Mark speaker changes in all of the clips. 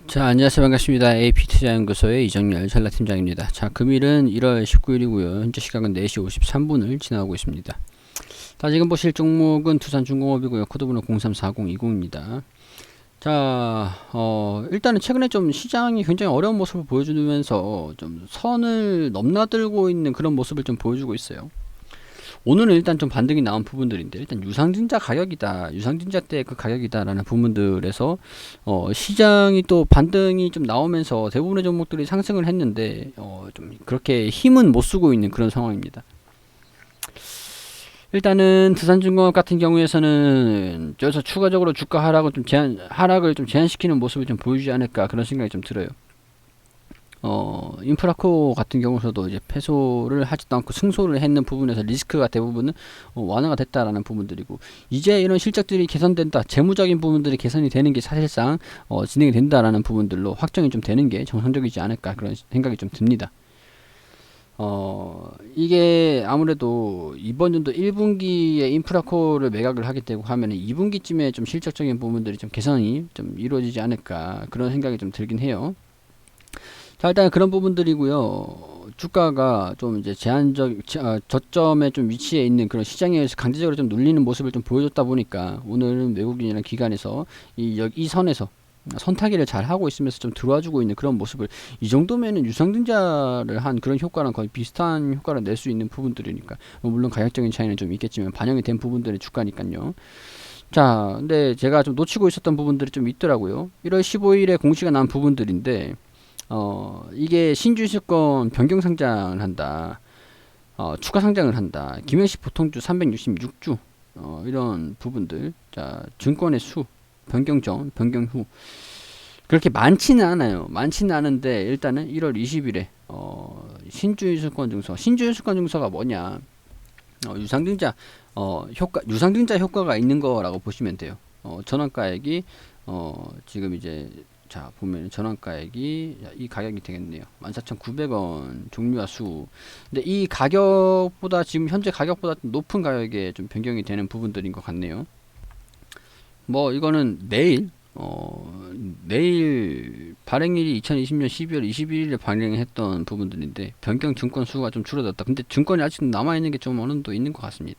Speaker 1: 자, 안녕하세요. 반갑습니다. AP투자연구소의 이정열 전략팀장입니다. 자, 금일은 1월 19일이고요. 현재 시각은 4시 53분을 지나고 있습니다. 자, 지금 보실 종목은 두산중공업이고요. 코드번호 034020입니다. 자, 일단은 최근에 좀 시장이 굉장히 어려운 모습을 보여주면서 좀 선을 넘나들고 있는 그런 모습을 좀 보여주고 있어요. 오늘은 일단 좀 반등이 나온 부분들인데, 일단 유상증자 가격이다, 유상증자 때 그 가격이다라는 부분들에서 시장이 또 반등이 좀 나오면서 대부분의 종목들이 상승을 했는데 좀 그렇게 힘은 못 쓰고 있는 그런 상황입니다. 일단은 두산중공업 같은 경우에서는 여기서 추가적으로 주가 하락을 좀 제한시키는 모습을 좀 보여주지 않을까, 그런 생각이 좀 들어요. 인프라코 같은 경우서도 이제 패소를 하지도 않고 승소를 했는 부분에서 리스크가 대부분은 완화가 됐다라는 부분들이고, 이제 이런 실적들이 개선된다, 재무적인 부분들이 개선이 되는 게 사실상 진행이 된다라는 부분들로 확정이 좀 되는 게 정상적이지 않을까, 그런 생각이 좀 듭니다. 이게 아무래도 이번 연도 1분기에 인프라코를 매각을 하게 되고 하면은 2분기쯤에 좀 실적적인 부분들이 좀 개선이 좀 이루어지지 않을까, 그런 생각이 좀 들긴 해요. 자, 일단 그런 부분들이고요. 주가가 좀 이제 저점에 좀 위치해 있는 그런 시장에서 강제적으로 좀 눌리는 모습을 좀 보여줬다 보니까 오늘은 외국인이랑 기관에서 이 선에서 선타기를 잘 하고 있으면서 좀 들어와주고 있는 그런 모습을, 이 정도면은 유상증자를 한 그런 효과랑 거의 비슷한 효과를 낼 수 있는 부분들이니까, 물론 가격적인 차이는 좀 있겠지만 반영이 된 부분들의 주가니까요. 자, 근데 제가 좀 놓치고 있었던 부분들이 좀 있더라고요. 1월 15일에 공시가 난 부분들인데, 이게 신주식권 변경 상장을 한다, 추가 상장을 한다, 김영식 보통주 366주, 이런 부분들. 자, 증권의 수, 변경 전, 변경 후. 그렇게 많지는 않아요. 많지는 않은데, 일단은 1월 20일에, 신주유수권 증서. 신주유수권 증서가 뭐냐? 유상증자, 유상증자 효과가 있는 거라고 보시면 돼요. 전환가액이, 지금 이제, 자, 보면 전환가액이 이 가격이 되겠네요. 14,900원, 종류와 수. 근데 이 가격보다, 지금 현재 가격보다 좀 높은 가격에 좀 변경이 되는 부분들인 것 같네요. 뭐 이거는 내일 발행일이 2020년 12월 21일에 발행했던 부분들인데, 변경 증권 수가 좀 줄어들었다. 근데 증권이 아직 남아있는 게 좀 어느 정도 있는 것 같습니다.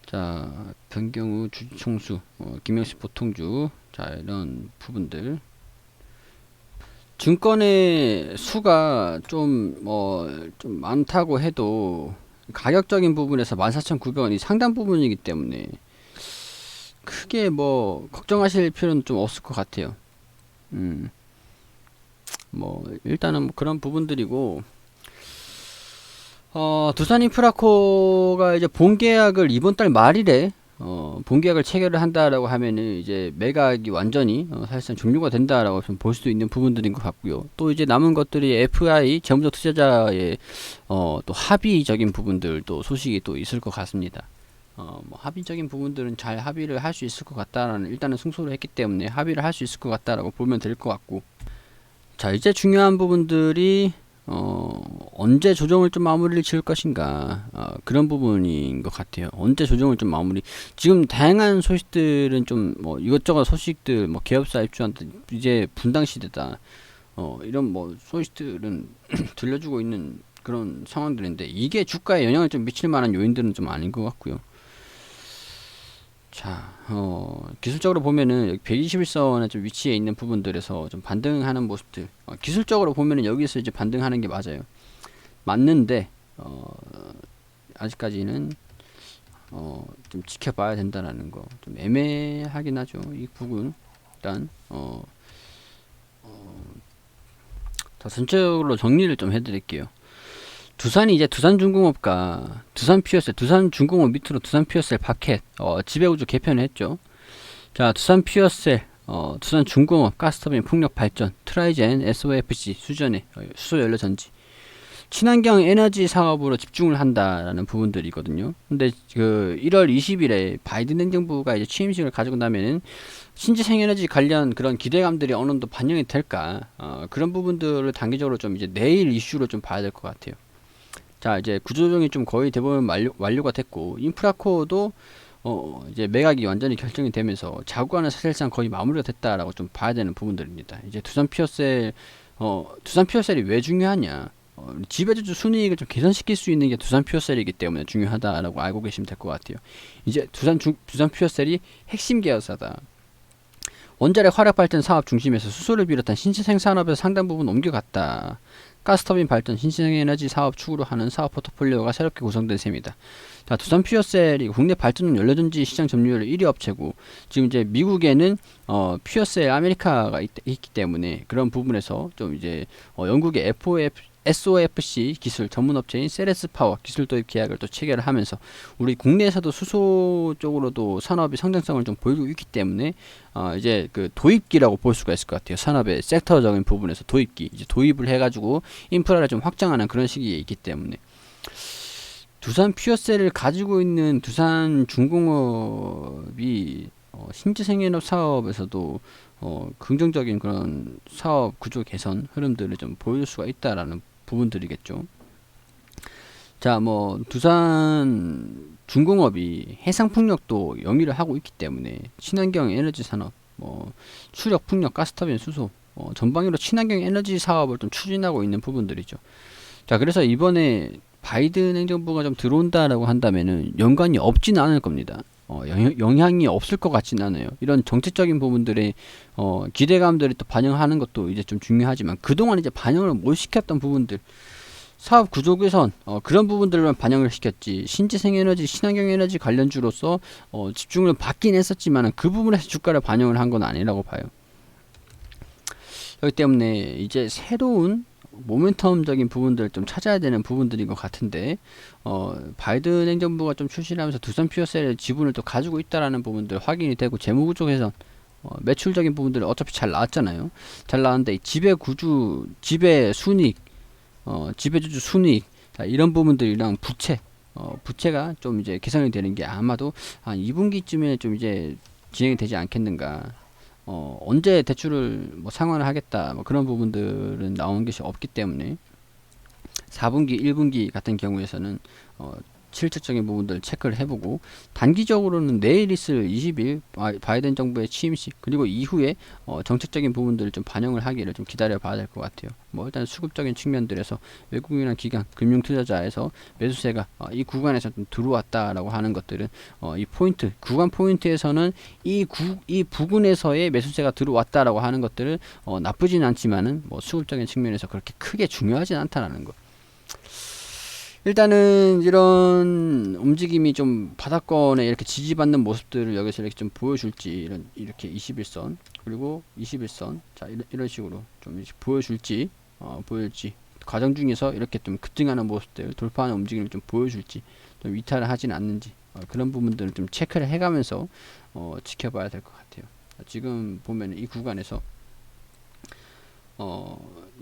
Speaker 1: 자, 변경 후 주총수, 김영식 보통주, 자, 이런 부분들. 증권의 수가 좀 많다고 해도 가격적인 부분에서 14,900원이 상당 부분이기 때문에 크게 뭐 걱정하실 필요는 좀 없을 것 같아요. 음, 뭐 일단은 뭐 그런 부분들이고, 두산인프라코가 이제 본계약을 이번 달 말일에 본계약을 체결을 한다라고 하면은 이제 매각이 완전히 사실상 종료가 된다라고 좀 볼 수도 있는 부분들인 것 같고요. 또 이제 남은 것들이 FI 재무적 투자자의 또 합의적인 부분들도 소식이 또 있을 것 같습니다. 뭐 합의적인 부분들은 잘 합의를 할 수 있을 것 같다라는, 일단은 승소를 했기 때문에 합의를 할 수 있을 것 같다라고 보면 될 것 같고, 자, 이제 중요한 부분들이 언제 조정을 좀 마무리를 지을 것인가, 그런 부분인 것 같아요. 언제 조정을 좀 마무리. 지금 다양한 소식들은 좀 뭐 이것저것 소식들, 뭐 계열사 입주한다, 이제 분당 시대다, 이런 뭐 소식들은 들려주고 있는 그런 상황들인데, 이게 주가에 영향을 좀 미칠 만한 요인들은 좀 아닌 것 같고요. 자, 기술적으로 보면은 여기 121선에 좀 위치해 있는 부분들에서 좀 반등하는 모습들, 기술적으로 보면은 여기서 이제 반등하는 게 맞아요. 맞는데, 아직까지는, 좀 지켜봐야 된다라는 거, 좀 애매하긴 하죠. 이 부분. 일단, 자, 전체적으로 정리를 좀 해드릴게요. 두산이 이제 두산중공업과 두산퓨어셀, 두산중공업 밑으로 두산퓨어셀 파켓, 지배구조 개편을 했죠. 자, 두산퓨어셀, 두산중공업, 가스터빈 풍력발전, 트라이젠, SOFC, 수전에, 수소연료전지, 친환경 에너지 사업으로 집중을 한다라는 부분들이거든요. 근데 그 1월 20일에 바이든 행정부가 이제 취임식을 가지고 나면은 신재생에너지 관련 그런 기대감들이 어느 정도 반영이 될까, 그런 부분들을 단기적으로 좀 이제 내일 이슈로 좀 봐야 될 것 같아요. 자, 이제 구조조정이 좀 거의 대부분 완료가 됐고, 인프라코어도 이제 매각이 완전히 결정이 되면서 자구안은 사실상 거의 마무리가 됐다라고 좀 봐야 되는 부분들입니다. 이제 두산 피어셀이 왜 중요하냐? 지배주주 순이익을 좀 개선시킬 수 있는 게 두산 퓨어셀이기 때문에 중요하다라고 알고 계시면 될 것 같아요. 이제 두산 퓨어셀이 핵심 계열사다. 원자력 화력 발전 사업 중심에서 수소를 비롯한 신재생 산업에서 상당 부분 옮겨갔다. 가스터빈 발전, 신재생에너지 사업 축으로 하는 사업 포트폴리오가 새롭게 구성된 셈이다. 자, 두산 퓨어셀이 국내 발전용 연료전지 시장 점유율 1위 업체고, 지금 이제 미국에는 퓨어셀 아메리카가 있기 때문에 그런 부분에서 좀 이제 영국의 SOFC 기술 전문업체인 세레스 파워 기술 도입 계약을 또 체결을 하면서 우리 국내에서도 수소 쪽으로도 산업이 성장성을 좀 보이고 있기 때문에 이제 그 도입기라고 볼 수가 있을 것 같아요. 산업의 섹터적인 부분에서 도입기, 이제 도입을 해가지고 인프라를 좀 확장하는 그런 시기에 있기 때문에 두산 퓨어셀을 가지고 있는 두산중공업이 신재생에너지 사업에서도 긍정적인 그런 사업 구조 개선 흐름들을 좀 보일 수가 있다라는 부분들이겠죠. 자, 뭐 두산 중공업이 해상 풍력도 영위를 하고 있기 때문에 친환경 에너지 산업, 뭐 추력 풍력, 가스터빈, 수소, 전방위로 친환경 에너지 사업을 좀 추진하고 있는 부분들이죠. 자, 그래서 이번에 바이든 행정부가 좀 들어온다라고 한다면은 연관이 없지는 않을 겁니다. 영향이 없을 것 같진 않아요. 이런 정책적인 부분들의 기대감들이 또 반영하는 것도 이제 좀 중요하지만 그동안 이제 반영을 못 시켰던 부분들, 사업 구조 개선, 그런 부분들만 반영을 시켰지 신재생에너지, 친환경에너지 관련주로서 집중을 받긴 했었지만 그 부분에서 주가를 반영을 한 건 아니라고 봐요. 그렇기 때문에 이제 새로운 모멘텀적인 부분들을 좀 찾아야 되는 부분들인 것 같은데, 바이든 행정부가 좀 출시를 하면서 두산 퓨어셀의 지분을 또 가지고 있다라는 부분들 확인이 되고, 재무구조 개선, 매출적인 부분들 어차피 잘 나왔잖아요. 잘 나왔는데 이 지배 순익, 지배주주 순익, 이런 부분들이랑 부채가 좀 이제 개선이 되는 게 아마도 한 2분기쯤에 좀 이제 진행이 되지 않겠는가. 언제 대출을 뭐 상환을 하겠다, 뭐 그런 부분들은 나오는 것이 없기 때문에 4분기, 1분기 같은 경우에서는 실질적인 부분들 체크를 해보고, 단기적으로는 내일 있을 20일 바이든 정부의 취임식 그리고 이후에 정책적인 부분들을 좀 반영을 하기를 좀 기다려 봐야 될 것 같아요. 뭐 일단 수급적인 측면들에서 외국인이나 기관, 금융투자자에서 매수세가 이 구간에서 좀 들어왔다라고 하는 것들은 이 포인트, 구간 포인트에서는 이 부근에서의 매수세가 들어왔다라고 하는 것들은 나쁘진 않지만은 뭐 수급적인 측면에서 그렇게 크게 중요하진 않다라는 거. 일단은 이런 움직임이 좀 바닥권에 이렇게 지지받는 모습들을 여기서 이렇게 좀 보여줄지, 이렇게 21선 그리고 21선, 자 이런 식으로 좀 보여줄지, 보일지 과정 중에서 이렇게 좀 급등하는 모습들, 돌파하는 움직임을 좀 보여줄지, 좀 위탈을 하진 않는지, 그런 부분들을 좀 체크를 해가면서 지켜봐야 될 것 같아요. 지금 보면 이 구간에서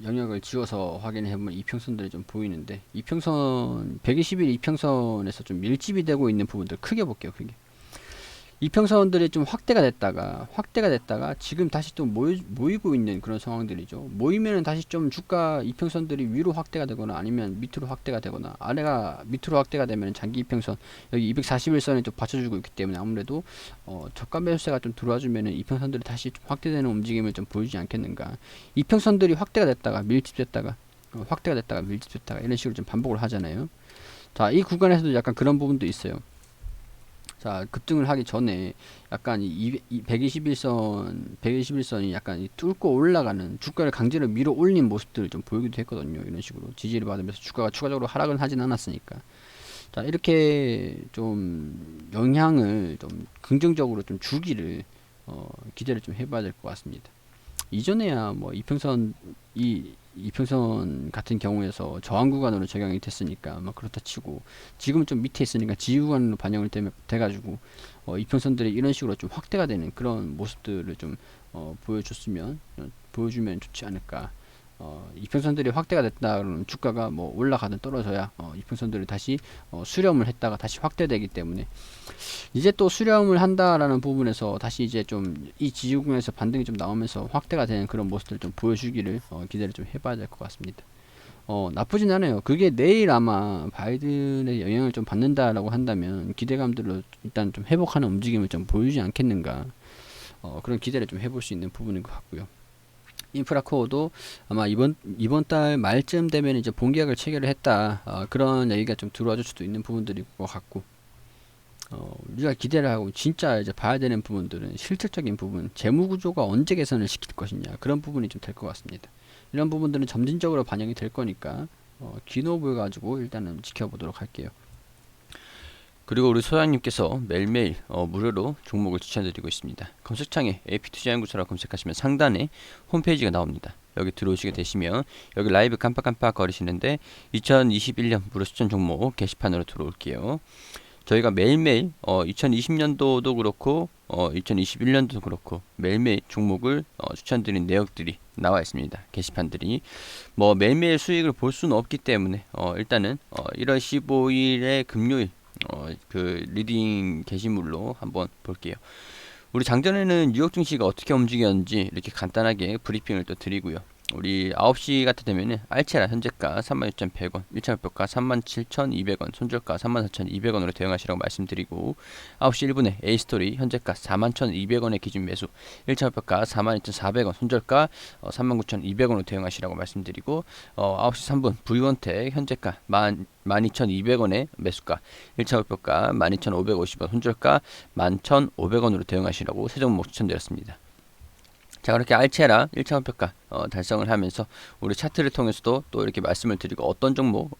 Speaker 1: 영역을 지워서 확인해보면 이평선들이 좀 보이는데, 이평선 120일 이평선에서 좀 밀집이 되고 있는 부분들 크게 볼게요. 크게 이평선들이 좀 확대가 됐다가 지금 다시 또 모이고 있는 그런 상황들이죠. 모이면은 다시 좀 주가 이평선들이 위로 확대가 되거나 아니면 밑으로 확대가 되거나, 아래가 밑으로 확대가 되면 장기 이평선 여기 241선이 좀 받쳐주고 있기 때문에 아무래도 저가 매수세가 좀 들어와주면은 이평선들이 다시 좀 확대되는 움직임을 좀 보이지 않겠는가. 이평선들이 확대가 됐다가 밀집됐다가 밀집됐다가 이런 식으로 좀 반복을 하잖아요. 자, 이 구간에서도 약간 그런 부분도 있어요. 자, 급등을 하기 전에 약간 이 121선이 약간 뚫고 올라가는, 주가를 강제로 밀어 올린 모습들을 좀 보이기도 했거든요. 이런 식으로 지지를 받으면서 주가가 추가적으로 하락은 하진 않았으니까. 자, 이렇게 좀 영향을 좀 긍정적으로 좀 주기를 기대를 좀 해봐야 될 것 같습니다. 이전에야 뭐 이평선 같은 경우에서 저항 구간으로 적용이 됐으니까 막 그렇다 치고, 지금은 좀 밑에 있으니까 지지 구간으로 반영을 돼가지고 이평선들이 이런 식으로 좀 확대가 되는 그런 모습들을 좀 보여주면 좋지 않을까. 이평선들이 확대가 됐다 그러면 주가가 뭐 올라가든 떨어져야 이평선들이 다시 수렴을 했다가 다시 확대되기 때문에, 이제 또 수렴을 한다라는 부분에서 다시 이제 좀 이 지지구간에서 반등이 좀 나오면서 확대가 되는 그런 모습들 좀 보여주기를 기대를 좀 해봐야 될 것 같습니다. 나쁘진 않아요. 그게 내일 아마 바이든의 영향을 좀 받는다라고 한다면 기대감들로 일단 좀 회복하는 움직임을 좀 보이지 않겠는가. 그런 기대를 좀 해볼 수 있는 부분인 것 같고요. 인프라코어도 아마 이번 달 말쯤 되면 이제 본계약을 체결을 했다. 그런 얘기가 좀 들어와 줄 수도 있는 부분들일 것 같고, 우리가 기대를 하고 진짜 이제 봐야 되는 부분들은 실질적인 부분, 재무 구조가 언제 개선을 시킬 것이냐, 그런 부분이 좀 될 것 같습니다. 이런 부분들은 점진적으로 반영이 될 거니까 기노브 가지고 일단은 지켜보도록 할게요.
Speaker 2: 그리고 우리 소장님께서 매일매일 무료로 종목을 추천드리고 있습니다. 검색창에 AP투자연구소라고 검색하시면 상단에 홈페이지가 나옵니다. 여기 들어오시게 되시면 여기 라이브 깜빡깜빡 거리시는데 2021년 무료 추천 종목 게시판으로 들어올게요. 저희가 매일매일 2020년도도 그렇고 2021년도도 그렇고 매일매일 종목을 추천드린 내역들이 나와 있습니다. 게시판들이 뭐 매일매일 수익을 볼 수는 없기 때문에 일단은 1월 15일에 금요일 그 리딩 게시물로 한번 볼게요. 우리 장전에는 뉴욕 증시가 어떻게 움직였는지 이렇게 간단하게 브리핑을 또 드리고요. 우리 9시 같은 되면은 알체라 현재가 36,100원, 1차 목표가 37,200원, 손절가 34,200원으로 대응하시라고 말씀드리고 9시 1분에 A스토리 현재가 41,200원의 기준 매수, 1차 목표가 42,400원, 손절가 39,200원으로 대응하시라고 말씀드리고 9시 3분 V원택 현재가 12,200원의 매수가, 1차 목표가 12,550원, 손절가 11,500원으로 대응하시라고 세 종목 추천드렸습니다. 자, 그렇게 알체라 1차 목표가 달성을 하면서 우리 차트를 통해서도 또 이렇게 말씀을 드리고 어떤 종목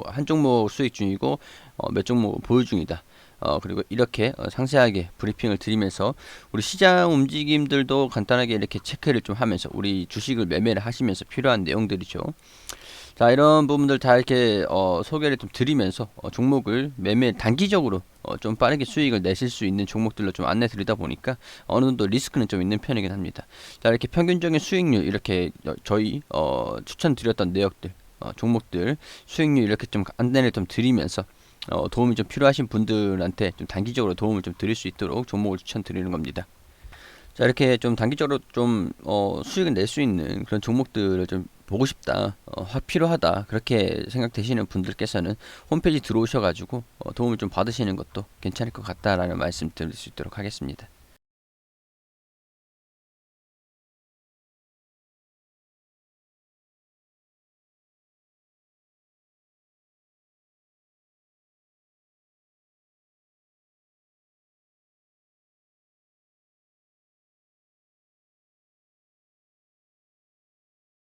Speaker 2: 한 종목 수익 중이고 몇 종목 보유 중이다. 그리고 이렇게 상세하게 브리핑을 드리면서 우리 시장 움직임들도 간단하게 이렇게 체크를 좀 하면서 우리 주식을 매매를 하시면서 필요한 내용들이죠. 자, 이런 부분들 다 이렇게 소개를 좀 드리면서 종목을 매매 단기적으로 좀 빠르게 수익을 내실 수 있는 종목들로 좀 안내 드리다 보니까 어느 정도 리스크는 좀 있는 편이긴 합니다. 자, 이렇게 평균적인 수익률 이렇게 저희 추천드렸던 내역들 종목들 수익률 이렇게 좀 안내를 좀 드리면서 도움이 좀 필요하신 분들한테 좀 단기적으로 도움을 좀 드릴 수 있도록 종목을 추천드리는 겁니다. 자, 이렇게 좀 단기적으로 좀 수익을 낼 수 있는 그런 종목들을 좀 보고 싶다, 확 필요하다 그렇게 생각되시는 분들께서는 홈페이지 들어오셔가지고 도움을 좀 받으시는 것도 괜찮을 것 같다라는 말씀 드릴 수 있도록 하겠습니다.